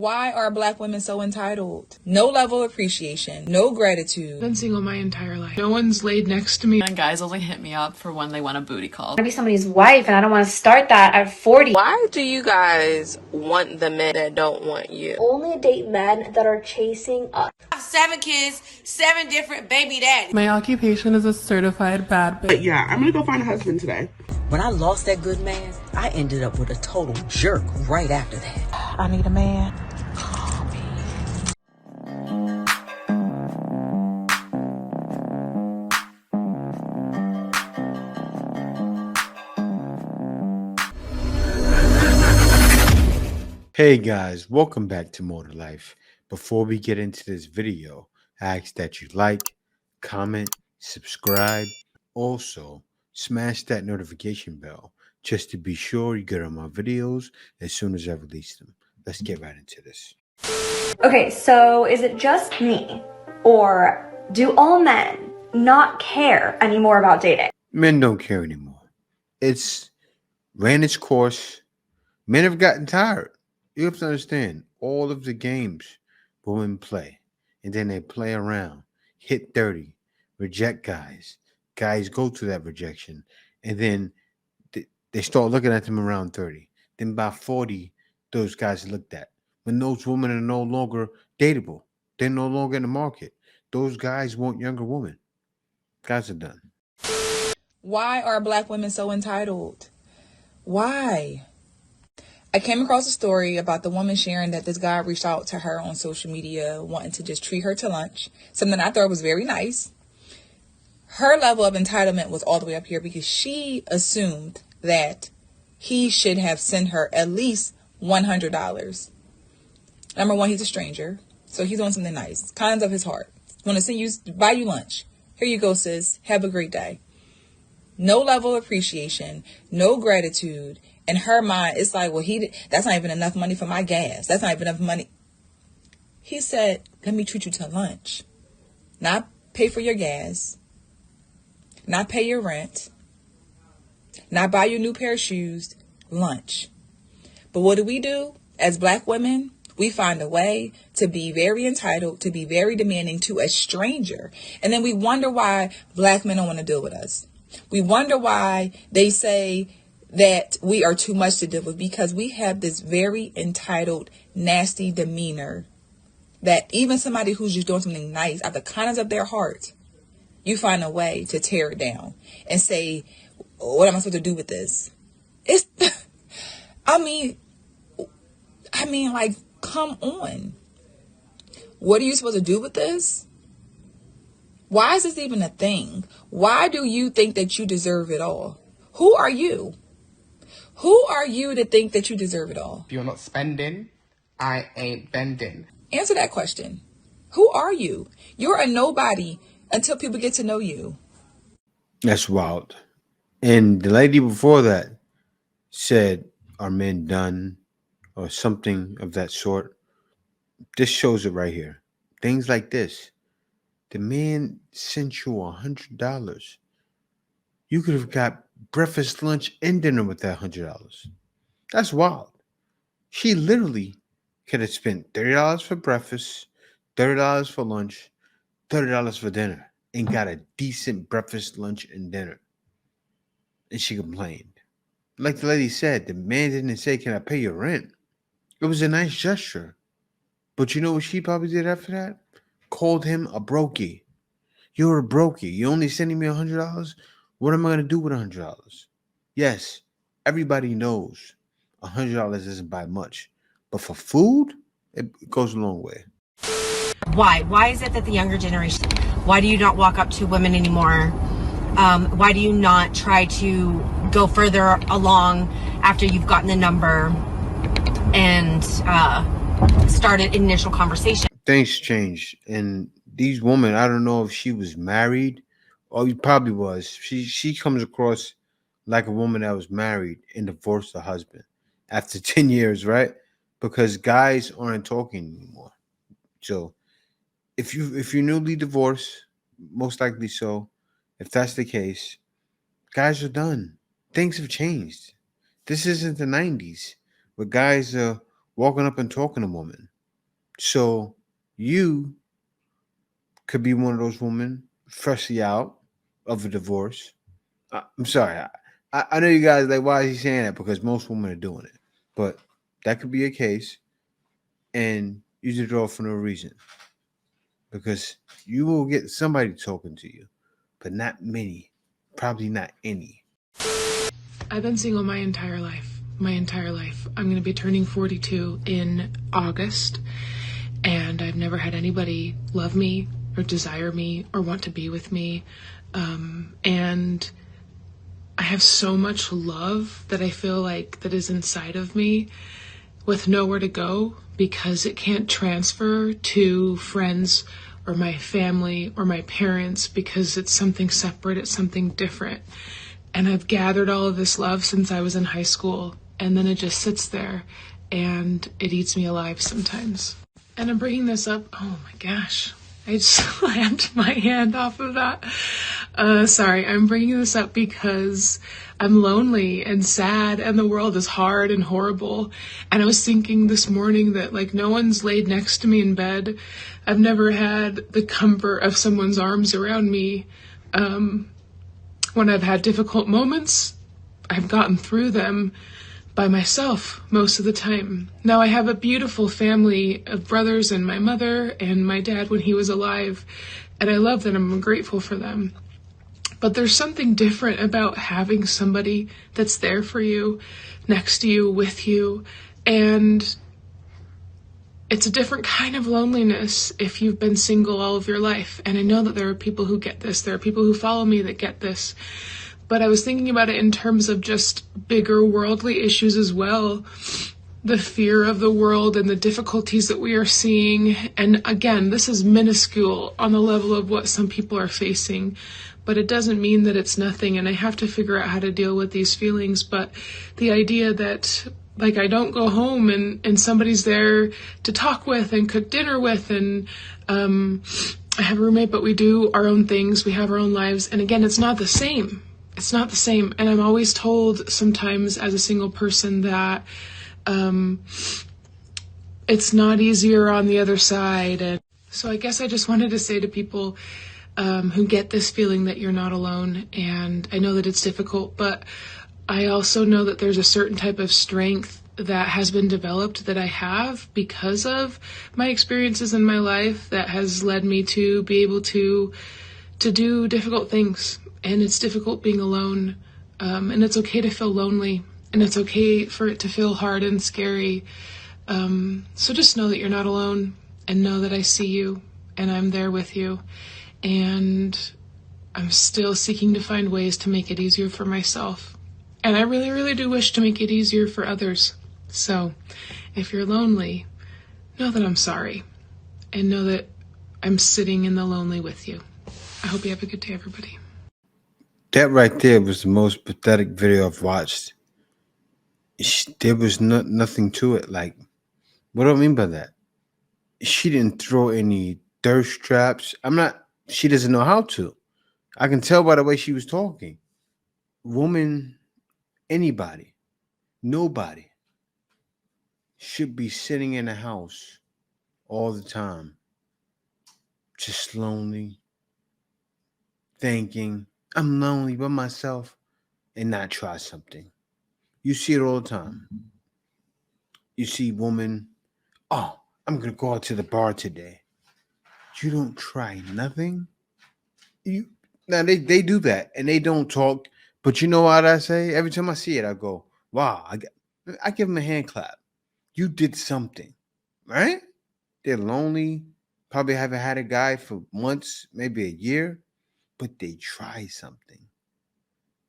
Why are black women so entitled? No level of appreciation, no gratitude. I've been single my entire life. No one's laid next to me. And guys only hit me up for when they want a booty call. I want to be somebody's wife and I don't want to start that at 40. Why do you guys want the men that don't want you? Only date men that are chasing us. 7 kids, 7 different baby daddies. My occupation is a certified bad bitch. But yeah, I'm gonna go find a husband today. When I lost that good man, I ended up with a total jerk right after that. I need a man. Hey guys, welcome back to Motor Life. Before we get into this video, I ask that you like, comment, subscribe. Also, smash that notification bell just to be sure you get on my videos as soon as I release them. Let's get right into this. Okay, so is it just me? Or do all men not care anymore about dating? Men don't care anymore. It's ran its course. Men have gotten tired. You have to understand all of the games women play, and then they play around, hit 30, reject guys. Guys go through that rejection, and then they start looking at them around 30. Then by 40, those guys are looked at. When those women are no longer dateable, they're no longer in the market. Those guys want younger women. Guys are done. Why are black women so entitled? Why? I came across a story about the woman sharing that this guy reached out to her on social media wanting to just treat her to lunch. Something I thought was very nice. Her level of entitlement was all the way up here because she assumed that he should have sent her at least $100. Number one, he's a stranger, so he's doing something nice. Kinds of his heart. Want to send you, buy you lunch. Here you go, sis. Have a great day. No level of appreciation, no gratitude. In her mind, it's like, well, that's not even enough money for my gas. That's not even enough money. He said, let me treat you to lunch. Not pay for your gas. Not pay your rent. Not buy you a new pair of shoes. Lunch. But what do? As black women, we find a way to be very entitled, to be very demanding to a stranger. And then we wonder why black men don't want to deal with us. We wonder why they say that we are too much to deal with, because we have this very entitled, nasty demeanor that even somebody who's just doing something nice out of the kindness of their heart, you find a way to tear it down and say, what am I supposed to do with this? It's, I mean, like, come on. What are you supposed to do with this? Why is this even a thing? Why do you think that you deserve it all? Who are you? Who are you to think that you deserve it all? If you're not spending, I ain't bending. Answer that question. Who are you? You're a nobody until people get to know you. That's wild. And the lady before that said, are men done? Or something of that sort. This shows it right here. Things like this. The man sent you $100. You could have got breakfast, lunch, and dinner with that $100. That's wild. She literally could have spent $30 for breakfast, $30 for lunch, $30 for dinner, and got a decent breakfast, lunch, and dinner. And she complained. Like the lady said, the man didn't say, can I pay your rent? It was a nice gesture. But you know what she probably did after that? Called him a brokey. You're a brokey. You're only sending me $100? What am I going to do with $100? Yes, everybody knows $100 doesn't buy much. But for food, it goes a long way. Why? Why is it that the younger generation, why do you not walk up to women anymore? Why do you not try to go further along after you've gotten the number and start an initial conversation? Things changed. And these women, I don't know if she was married or he probably was. She comes across like a woman that was married and divorced her husband after 10 years, right? Because guys aren't talking anymore. So if you're newly divorced, most likely so, if that's the case, guys are done. Things have changed. This isn't the 90s where guys are walking up and talking to women. So you could be one of those women freshly out of a divorce. I'm sorry. I know you guys like, why is he saying that? Because most women are doing it. But that could be a case. And you did it all for no reason. Because you will get somebody talking to you, but not many. Probably not any. I've been single my entire life. My entire life. I'm going to be turning 42 in August. And I've never had anybody love me or desire me or want to be with me. And I have so much love that I feel like that is inside of me with nowhere to go because it can't transfer to friends or my family or my parents because it's something separate, it's something different. And I've gathered all of this love since I was in high school, and then it just sits there and it eats me alive sometimes. And I'm bringing this up, oh my gosh, I just slammed my hand off of that. Sorry, I'm bringing this up because I'm lonely and sad and the world is hard and horrible. And I was thinking this morning that like no one's laid next to me in bed. I've never had the comfort of someone's arms around me. When I've had difficult moments, I've gotten through them by myself most of the time. Now I have a beautiful family of brothers and my mother and my dad when he was alive, and I love them. I'm grateful for them. But there's something different about having somebody that's there for you, next to you, with you, and it's a different kind of loneliness if you've been single all of your life. And I know that there are people who get this. There are people who follow me that get this. But I was thinking about it in terms of just bigger worldly issues as well. The fear of the world and the difficulties that we are seeing. And again, this is minuscule on the level of what some people are facing. But it doesn't mean that it's nothing. And I have to figure out how to deal with these feelings. But the idea that like I don't go home and somebody's there to talk with and cook dinner with, and I have a roommate, but we do our own things. We have our own lives. And again, it's not the same. It's not the same. And I'm always told sometimes as a single person that it's not easier on the other side. And so I guess I just wanted to say to people who get this feeling that you're not alone, and I know that it's difficult, but I also know that there's a certain type of strength that has been developed that I have because of my experiences in my life that has led me to be able to do difficult things. And it's difficult being alone. And it's okay to feel lonely. And it's okay for it to feel hard and scary. So just know that you're not alone, and know that I see you and I'm there with you. And I'm still seeking to find ways to make it easier for myself. And I really, really do wish to make it easier for others. So if you're lonely, know that I'm sorry. And know that I'm sitting in the lonely with you. I hope you have a good day, everybody. That right there was the most pathetic video I've watched. There was nothing to it. Like, what do I mean by that? She didn't throw any thirst traps. She doesn't know how to. I can tell by the way she was talking. Woman, anybody, nobody should be sitting in a house all the time, just lonely, thinking, I'm lonely by myself, and not try something. You see it all the time. You see woman, oh, I'm going to go out to the bar today. You don't try nothing? Now, they do that, and they don't talk. But you know what I say? Every time I see it, I go, wow. I give them a hand clap. You did something, right? They're lonely. Probably haven't had a guy for months, maybe a year. But they try something.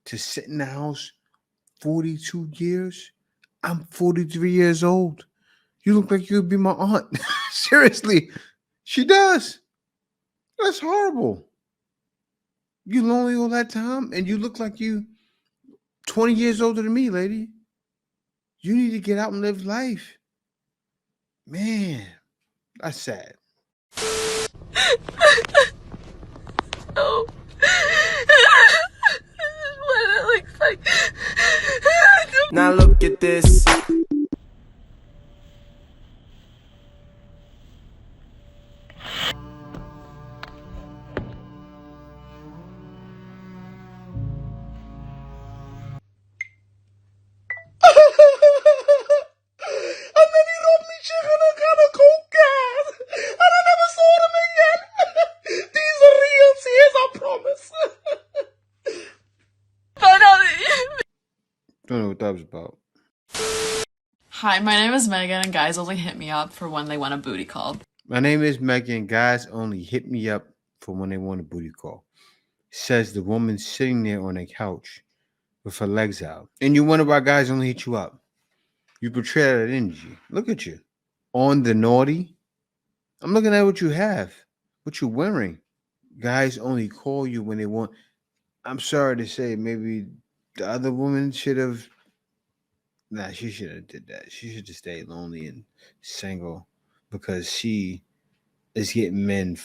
To sit in the house 42 years? I'm 43 years old. You look like you'd be my aunt. Seriously, she does. That's horrible. You lonely all that time, and you look like you 20 years older than me, lady. You need to get out and live life. Man, that's sad. Oh. What it looks like. Now look at this. that was about. Hi, my name is Megan, and guys only hit me up for when they want a booty call. My name is Megan. Guys only hit me up for when they want a booty call. Says the woman sitting there on a couch with her legs out. And you wonder why guys only hit you up. You portray that energy. Look at you. On the naughty. I'm looking at what you have. What you're wearing. Guys only call you when they want. I'm sorry to say, maybe the other woman should have. Nah, she should have did that. She should have stayed lonely and single because she is getting men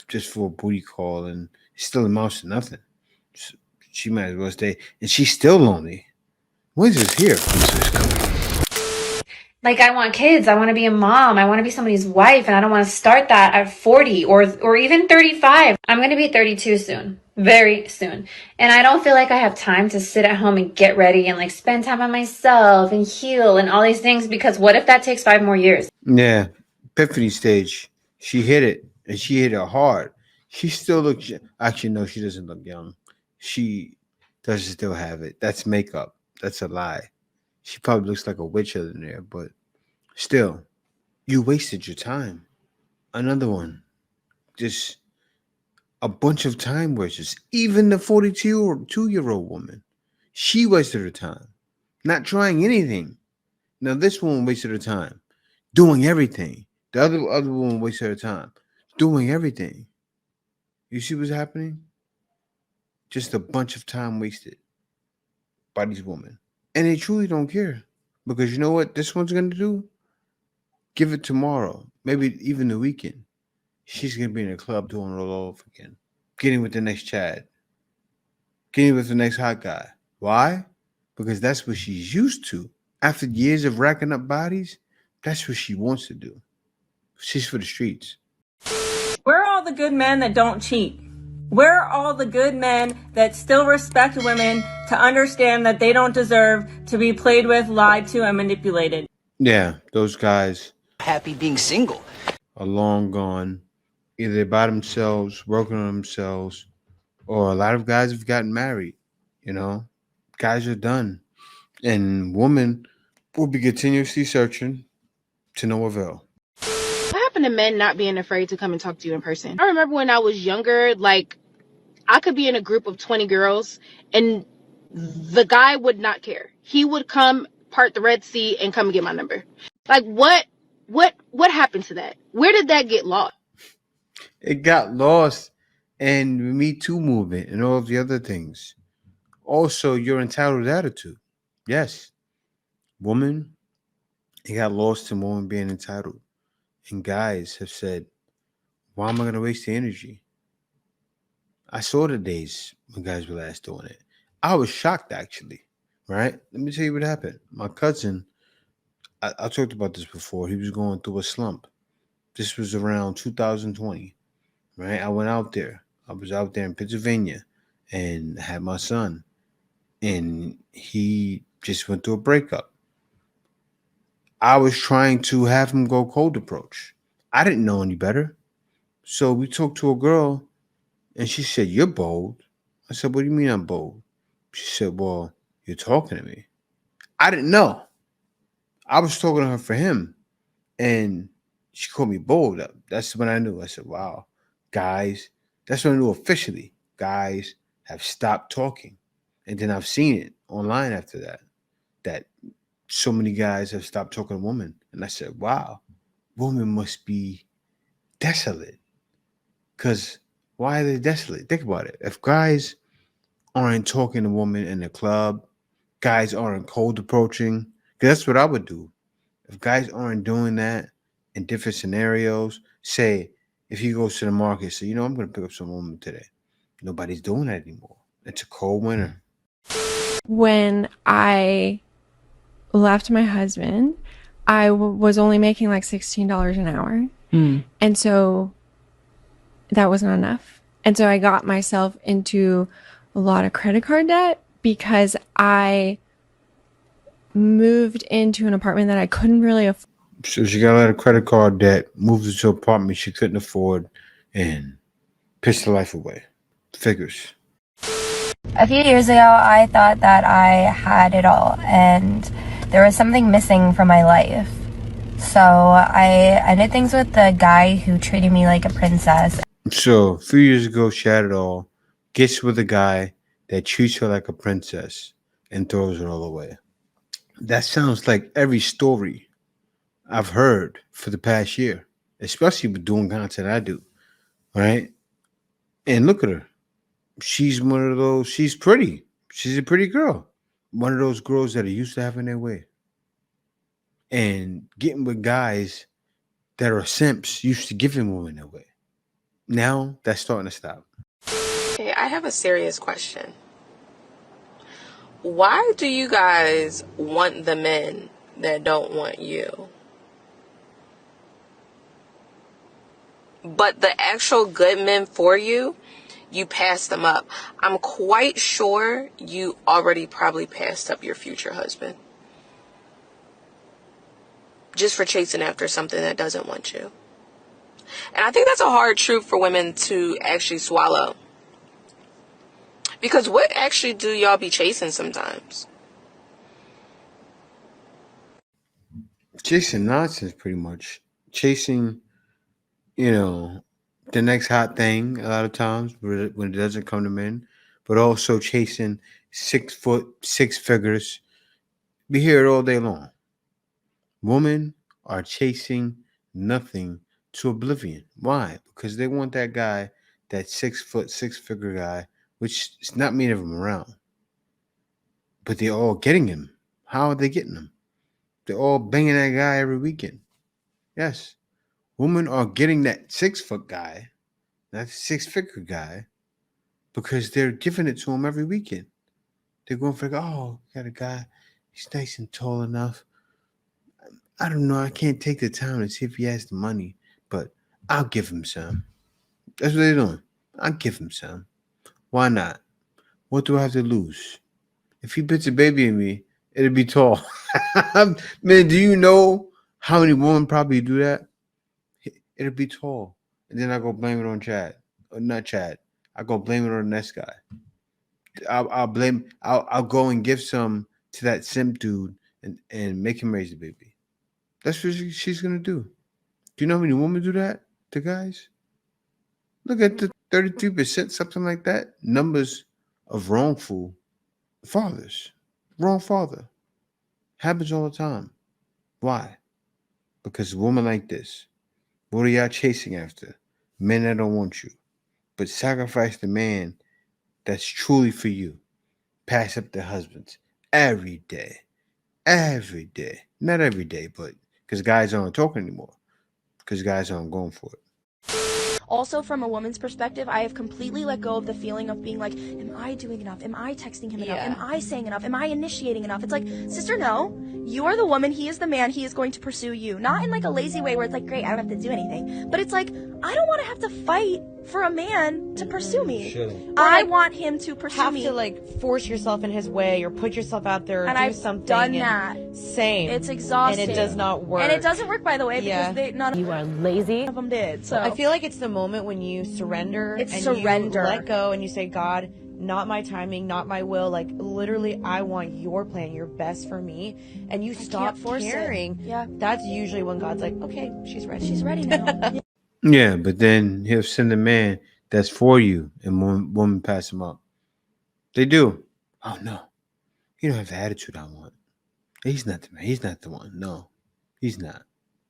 just for a booty call and it still amounts to nothing. So she might as well stay. And she's still lonely. When's this here? Like, I want kids. I want to be a mom. I want to be somebody's wife. And I don't want to start that at 40 or even 35. I'm going to be 32 soon. Very soon. And I don't feel like I have time to sit at home and get ready and like spend time on myself and heal and all these things, because what if that takes 5 more years? Yeah. Epiphany stage. She hit it. And she hit it hard. She still looks. Actually, no, she doesn't look young. She does still have it. That's makeup. That's a lie. She probably looks like a witch other than there, but still, you wasted your time. Another one. Just a bunch of time wasters. Even the 42-year-old woman. She wasted her time. Not trying anything. Now, this woman wasted her time. Doing everything. The other woman wasted her time. Doing everything. You see what's happening? Just a bunch of time wasted by these women. And they truly don't care. Because you know what this one's going to do? Give it tomorrow. Maybe even the weekend. She's going to be in a club doing it all over again. Getting with the next Chad. Getting with the next hot guy. Why? Because that's what she's used to. After years of racking up bodies, that's what she wants to do. She's for the streets. Where are all the good men that don't cheat? Where are all the good men that still respect women to understand that they don't deserve to be played with, lied to, and manipulated? Yeah, those guys happy being single are long gone. Either by themselves, working on themselves, or a lot of guys have gotten married. You know, guys are done. And women will be continuously searching to no avail. What happened to men not being afraid to come and talk to you in person? I remember when I was younger, like, I could be in a group of 20 girls and the guy would not care. He would come part the Red Sea and come and get my number. Like, what happened to that? Where did that get lost? It got lost in the Me Too movement and all of the other things. Also, your entitled attitude. Yes. Woman, it got lost in women being entitled. And guys have said, why am I going to waste the energy? I saw the days when guys were last doing it. I was shocked, actually. Right? Let me tell you what happened. My cousin, I talked about this before. He was going through a slump. This was around 2020. Right? I went out there. I was out there in Pennsylvania and had my son. And he just went through a breakup. I was trying to have him go cold approach. I didn't know any better. So we talked to a girl and she said, "You're bold." I said, "What do you mean I'm bold?" She said, "Well, you're talking to me." I didn't know. I was talking to her for him. And she called me bold. That's when I knew. I said, wow, guys, that's when I knew officially. Guys have stopped talking. And then I've seen it online after that so many guys have stopped talking to women. And I said, wow, women must be desolate. Because why are they desolate? Think about it. If guys aren't talking to women in the club, guys aren't cold approaching, because that's what I would do. If guys aren't doing that in different scenarios, say, if he goes to the market, say, I'm going to pick up some woman today. Nobody's doing that anymore. It's a cold winter. When I left my husband, I was only making like $16 an hour. And so that wasn't enough. And so I got myself into a lot of credit card debt because I moved into an apartment that I couldn't really afford. So she got a lot of credit card debt, moved into an apartment she couldn't afford, and pissed her life away. Figures. A few years ago, I thought that I had it all and there was something missing from my life. So I ended things with the guy who treated me like a princess. So, a few years ago, she had it all, gets with a guy that treats her like a princess and throws it all away. That sounds like every story I've heard for the past year, especially with doing content I do, right? And look at her. She's one of those, she's pretty. She's a pretty girl. One of those girls that are used to having their way. And getting with guys that are simps used to giving women their way. Now that's starting to stop. Okay, I have a serious question. Why do you guys want the men that don't want you? But the actual good men for you, you pass them up. I'm quite sure you already probably passed up your future husband. Just for chasing after something that doesn't want you. And I think that's a hard truth for women to actually swallow. Because what actually do y'all be chasing sometimes? Chasing nonsense, pretty much. Chasing, the next hot thing a lot of times when it doesn't come to men, but also chasing 6 foot, 6 figures. We hear it all day long. Women are chasing nothing to oblivion. Why? Because they want that guy, that 6 foot, 6 figure guy, which is not many of them around. But they're all getting him. How are they getting him? They're all banging that guy every weekend. Yes. Women are getting that 6 foot guy, that 6 figure guy, because they're giving it to him every weekend. They're going for, got a guy, he's nice and tall enough. I don't know, I can't take the time to see if he has the money, but I'll give him some. That's what they're doing. I'll give him some. Why not? What do I have to lose? If he puts a baby in me, it'll be tall. Man, do you know how many women probably do that? It'll be tall. And then I go blame it on Chad. Or not Chad. I go blame it on the next guy. I'll go and give some to that simp dude and make him raise the baby. That's what she's gonna do. Do you know how many women do that to guys? Look at the 33%, something like that. Numbers of wrongful fathers. Wrong father. Happens all the time. Why? Because a woman like this, what are y'all chasing after? Men that don't want you. But sacrifice the man that's truly for you. Pass up the husbands every day. Every day. Not every day, but because guys aren't talking anymore. Because guys aren't going for it. Also, from a woman's perspective, I have completely let go of the feeling of being like, am I doing enough? Am I texting him enough? Am I saying enough? Am I initiating enough? It's like, sister, no. You are the woman. He is the man. He is going to pursue you. Not in like a lazy way where it's like, great, I don't have to do anything. But it's like, I don't want to have to fight for a man to pursue me. I want him to pursue me. Have to like force yourself in his way or put yourself out there or and do I've something. Done that. Same. It's exhausting. And it does not work. And it doesn't work, by the way, because none you are lazy. of them did. So I feel like it's the moment when you surrender. It's and surrender. You let go and you say, God, not my timing, not my will. Like literally, I want your plan, your best for me. And you stop caring. Yeah. That's usually when God's like, okay, she's ready. She's ready now. Yeah, but then he'll send a man that's for you and women pass him up. They do. Oh, no. You don't have the attitude I want. He's not the man. He's not the one. No, he's not.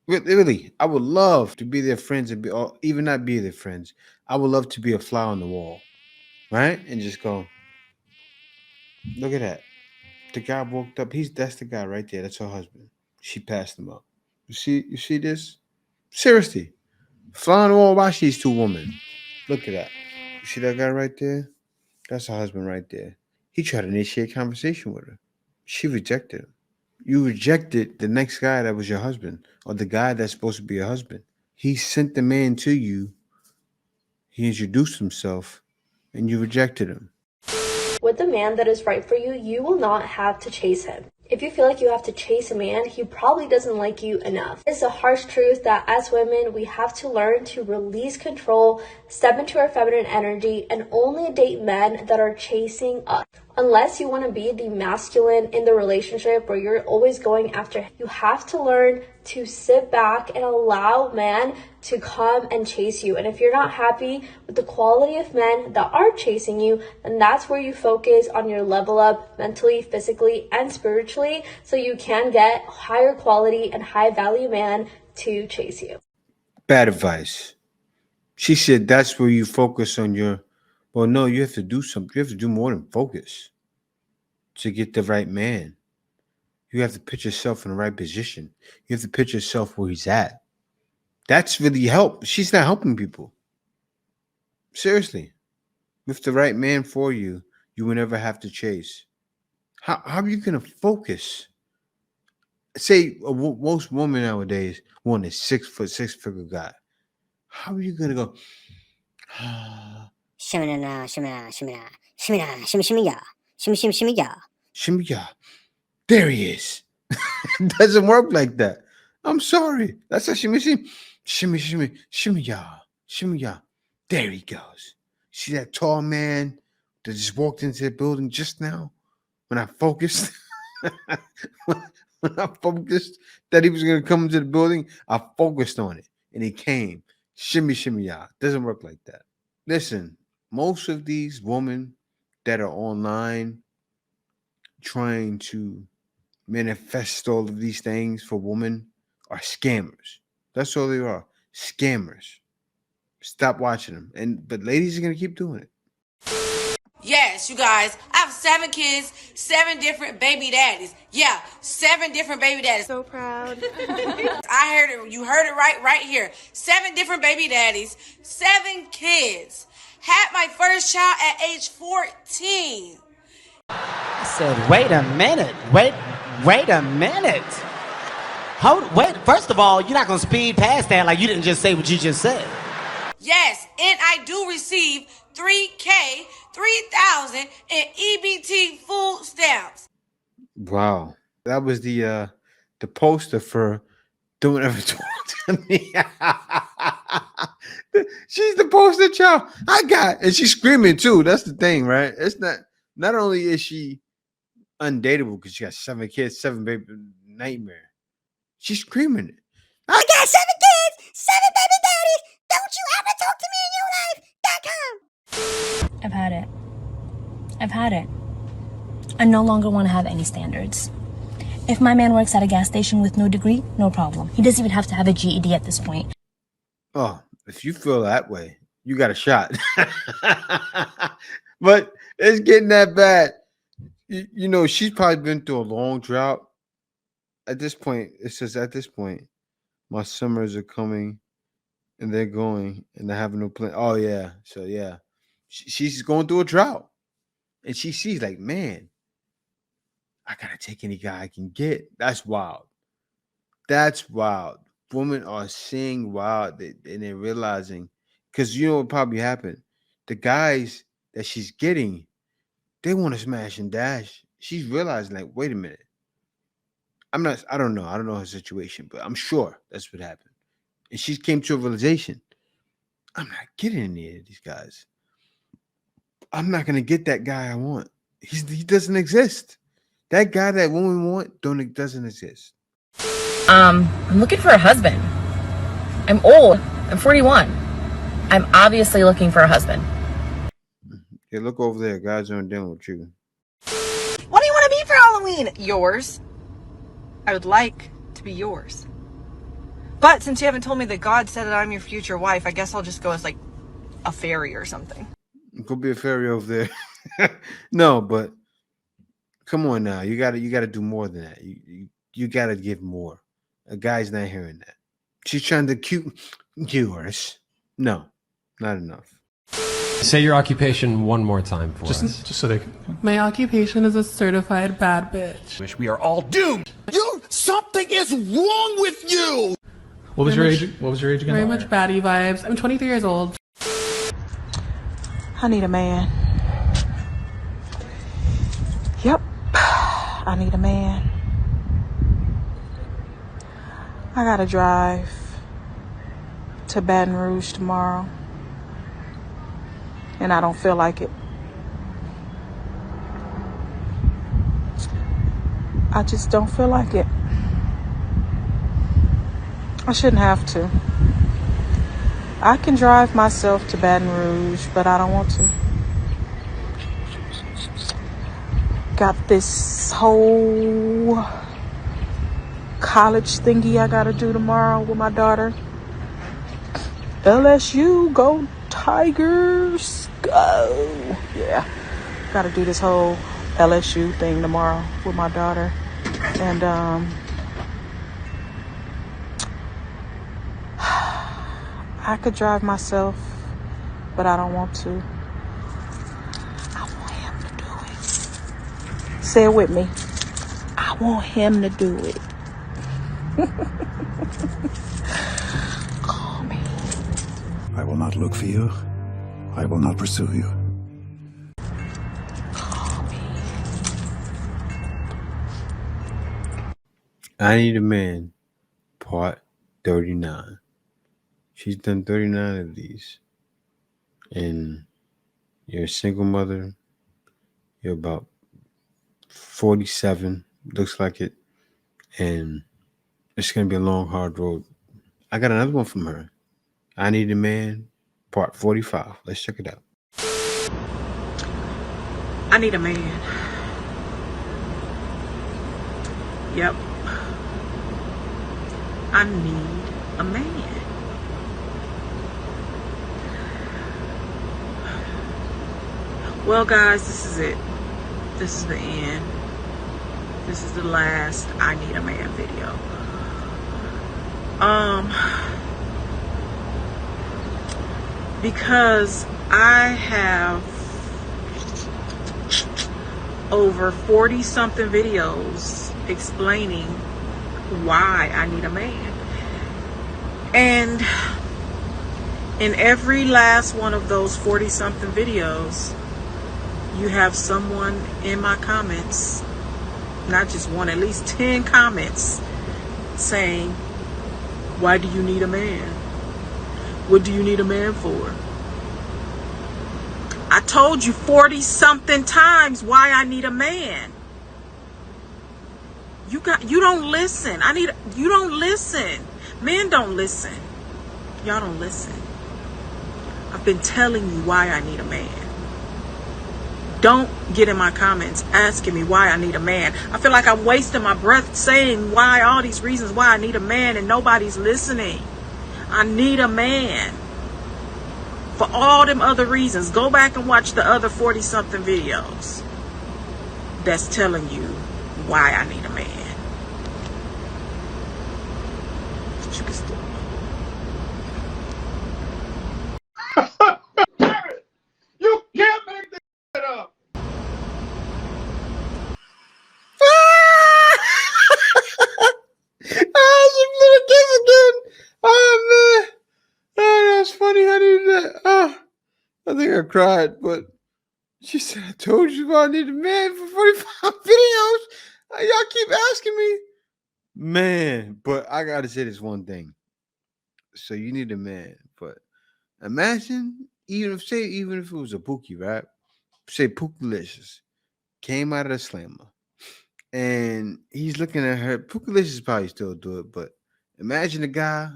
Really, I would love to be their friends and or even not be their friends. I would love to be a fly on the wall, right? And just go, look at that. The guy walked up. That's the guy right there. That's her husband. She passed him up. You see this? Seriously. Fly on the wall, watch these two women. Look at that. You see that guy right there? That's her husband right there. He tried to initiate conversation with her. She rejected him. You rejected the next guy that was your husband or the guy that's supposed to be your husband. He sent the man to you. He introduced himself and you rejected him. With the man that is right for you, you will not have to chase him. If you feel like you have to chase a man, he probably doesn't like you enough. It's a harsh truth that as women, we have to learn to release control, step into our feminine energy, and only date men that are chasing us. Unless you want to be the masculine in the relationship where you're always going after, you have to learn to sit back and allow men to come and chase you. And if you're not happy with the quality of men that are chasing you, then that's where you focus on your level up mentally, physically, and spiritually, so you can get higher quality and high value man to chase you. Bad advice. She said that's where you focus on your, well, no, you have to do something. You have to do more than focus to get the right man. You have to put yourself in the right position. You have to put yourself where he's at. That's really help. She's not helping people. Seriously. With the right man for you, you will never have to chase. How are you going to focus? Say most women nowadays want a 6 foot, 6-figure guy. How are you going to go? Shimmy, shimmy, shimmy, shimmy, shimmy, shimmy, yeah. Shimmy, shimmy, shimmy, yeah. Shimmy, yeah. There he is. It doesn't work like that. I'm sorry. That's how shimmy, shimmy, shimmy, shimmy, shimmy, yeah. Shimmy, yeah. There he goes. See that tall man that just walked into the building just now? When I focused, when I focused that he was going to come into the building, I focused on it and he came. Shimmy, shimmy, yeah. Doesn't work like that. Listen, most of these women that are online trying to manifest all of these things for women are scammers. That's all they are. Scammers. Stop watching them. But ladies are going to keep doing it. Yes, you guys, I have 7 kids, 7 different baby daddies. Yeah, 7 different baby daddies. So proud. I heard it. You heard it right here. 7 different baby daddies, 7 kids. Had my first child at age 14. I said, wait a minute. Wait a minute. Wait, first of all, you're not going to speed past that like you didn't just say what you just said. Yes, and I do receive $3,000, $3,000 in EBT food stamps. Wow. That was the poster for Don't Ever Talk to Me. She's the poster child. And she's screaming too. That's the thing, right? It's not only is she undateable because she got 7 kids, 7 baby nightmare. She's screaming it. I got 7 kids, 7 baby daddies. Don't you ever talk to me in your life.com. I've had it. I've had it. I no longer want to have any standards. If my man works at a gas station with no degree, no problem. He doesn't even have to have a GED at this point. Oh, if you feel that way, you got a shot. But it's getting that bad. You know, she's probably been through a long drought. At this point, it says at this point, my summers are coming and they're going and they're having no plan. Oh, yeah. So, yeah. She's going through a drought. And she sees like, man, I got to take any guy I can get. That's wild. That's wild. Women are seeing wild and they're realizing, because you know what probably happened? The guys that she's getting, they want to smash and dash. She's realizing like, wait a minute. I don't know her situation, but I'm sure that's what happened. And she came to a realization, I'm not getting any of these guys. I'm not going to get that guy I want. He doesn't exist. That guy that women want doesn't exist. I'm looking for a husband. I'm old. I'm 41. I'm obviously looking for a husband. Yeah, look over there. Guys aren't dealing with you. What do you want to be for Halloween? Yours. I would like to be yours. But since you haven't told me that God said that I'm your future wife, I guess I'll just go as like a fairy or something. Go be a fairy over there. No, but come on now. You gotta do more than that. You gotta give more. A guy's not hearing that. She's trying to cute yours. No, not enough. Say your occupation one more time for us. Just so they can. My occupation is a certified bad bitch. We are all doomed. Something is wrong with you. What was your age again? Very much baddie vibes. I'm 23 years old. I need a man. Yep. I need a man. I gotta drive to Baton Rouge tomorrow, and I don't feel like it. I just don't feel like it. I shouldn't have to. I can drive myself to Baton Rouge, but I don't want to. Got this whole college thingy I gotta do tomorrow with my daughter. LSU, go Tigers, go. Yeah, gotta do this whole LSU thing tomorrow with my daughter. And I could drive myself, but I don't want to. I want him to do it. Say it with me. I want him to do it. Call me. I will not look for you. I will not pursue you. Call me. I Need a Man, part 39. She's done 39 of these. And you're a single mother. You're about 47, looks like it. And it's going to be a long, hard road. I got another one from her. I Need a Man, part 45. Let's check it out. I need a man. Yep. I need a man. Well, guys, this is it. This is the end. This is the last I Need a Man video. Because I have over 40 something videos explaining why I need a man. And in every last one of those 40 something videos, you have someone in my comments, not just one, at least 10 comments saying, why do you need a man? What do you need a man for? I told you 40 something times why I need a man. You don't listen. You don't listen. Men don't listen. Y'all don't listen. I've been telling you why I need a man. Don't get in my comments asking me why I need a man. I feel like I'm wasting my breath saying why, all these reasons why I need a man, and nobody's listening. I need a man. For all them other reasons. Go back and watch the other 40 something videos that's telling you why I need a man. You can still. You can't make this shit up. She blew a kiss again. Oh, man. Oh, that's funny. How did that? Oh, I think I cried, but she said, I told you I need a man for 45 videos. Y'all keep asking me. Man, but I got to say this one thing. So you need a man, but imagine, even if it was a Pookie, right? Say Pookalicious came out of the slammer. And he's looking at her. Pookalicious probably still do it, but imagine the guy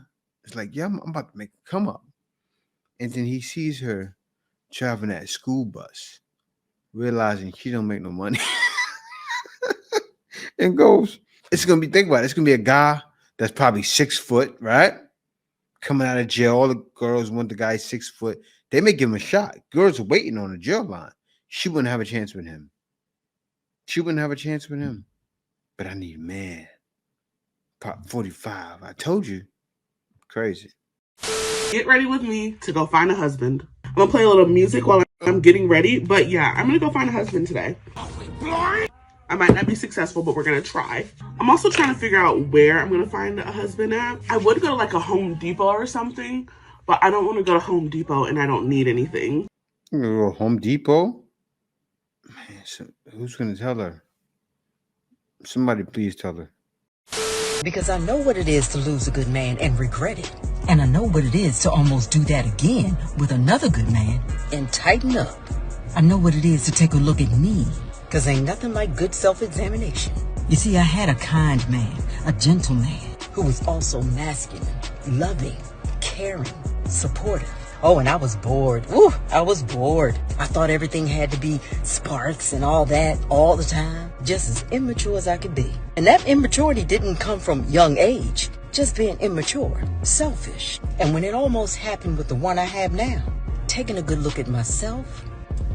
is like, yeah, I'm about to make a come up. And then he sees her traveling that school bus, realizing she don't make no money. And goes, think about it, it's gonna be a guy that's probably 6 foot, right? Coming out of jail. All the girls want the guy 6 foot. They may give him a shot. Girls are waiting on the jail line. She wouldn't have a chance with him. But I need a man. Pop 45. I told you. Crazy. Get ready with me to go find a husband. I'm gonna play a little music while I'm getting ready. But yeah, I'm gonna go find a husband today. I might not be successful, but we're gonna try. I'm also trying to figure out where I'm gonna find a husband at. I would go to like a Home Depot or something, but I don't want to go to Home Depot and I don't need anything. You gonna go to Home Depot? Man, so who's gonna tell her? Somebody please tell her. Because I know what it is to lose a good man and regret it. And I know what it is to almost do that again with another good man and tighten up. I know what it is to take a look at me, because ain't nothing like good self-examination. You see, I had a kind man, a gentle man, who was also masculine, loving, caring, supportive. Oh, and I was bored. Ooh, I was bored. I thought everything had to be sparks and all that all the time. Just as immature as I could be. And that immaturity didn't come from young age. Just being immature, selfish. And when it almost happened with the one I have now, taking a good look at myself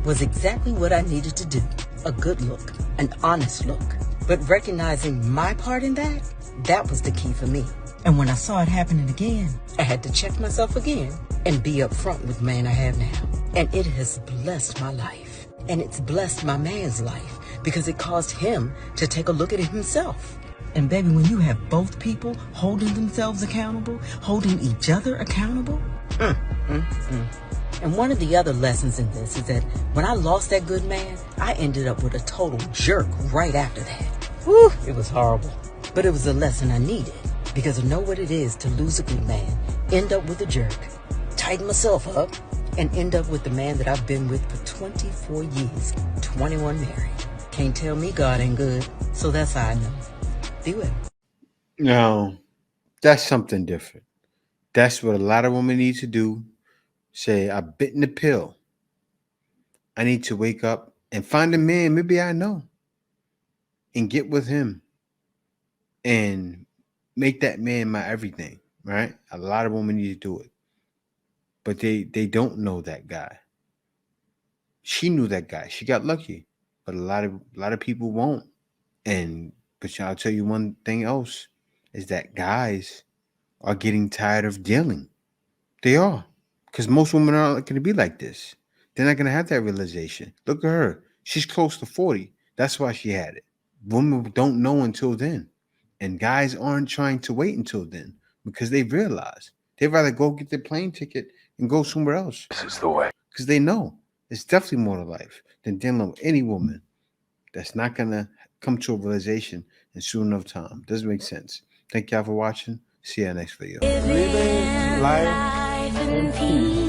was exactly what I needed to do. A good look, an honest look. But recognizing my part in that, that was the key for me. And when I saw it happening again, I had to check myself again and be upfront with the man I have now. And it has blessed my life. And it's blessed my man's life because it caused him to take a look at himself. And baby, when you have both people holding themselves accountable, holding each other accountable, And one of the other lessons in this is that when I lost that good man, I ended up with a total jerk right after that. Whew, it was horrible. But it was a lesson I needed because I know what it is to lose a good man, end up with a jerk, tighten myself up, and end up with the man that I've been with for 24 years, 21 married. Can't tell me God ain't good, so that's how I know. Be well. No, that's something different. That's what a lot of women need to do. Say, I've bitten the pill. I need to wake up and find a man maybe I know and get with him and make that man my everything, right? A lot of women need to do it. But they don't know that guy. She knew that guy. She got lucky. But a lot of people won't. But I'll tell you one thing else is that guys are getting tired of dealing. They are. Because most women aren't going to be like this. They're not going to have that realization. Look at her. She's close to 40. That's why she had it. Women don't know until then. And guys aren't trying to wait until then because they realize they'd rather go get their plane ticket and go somewhere else. This is the way. Because they know it's definitely more to life than dealing with any woman that's not going to come to a realization in soon enough time. Doesn't make sense. Thank y'all for watching. See you next video. Living life in peace.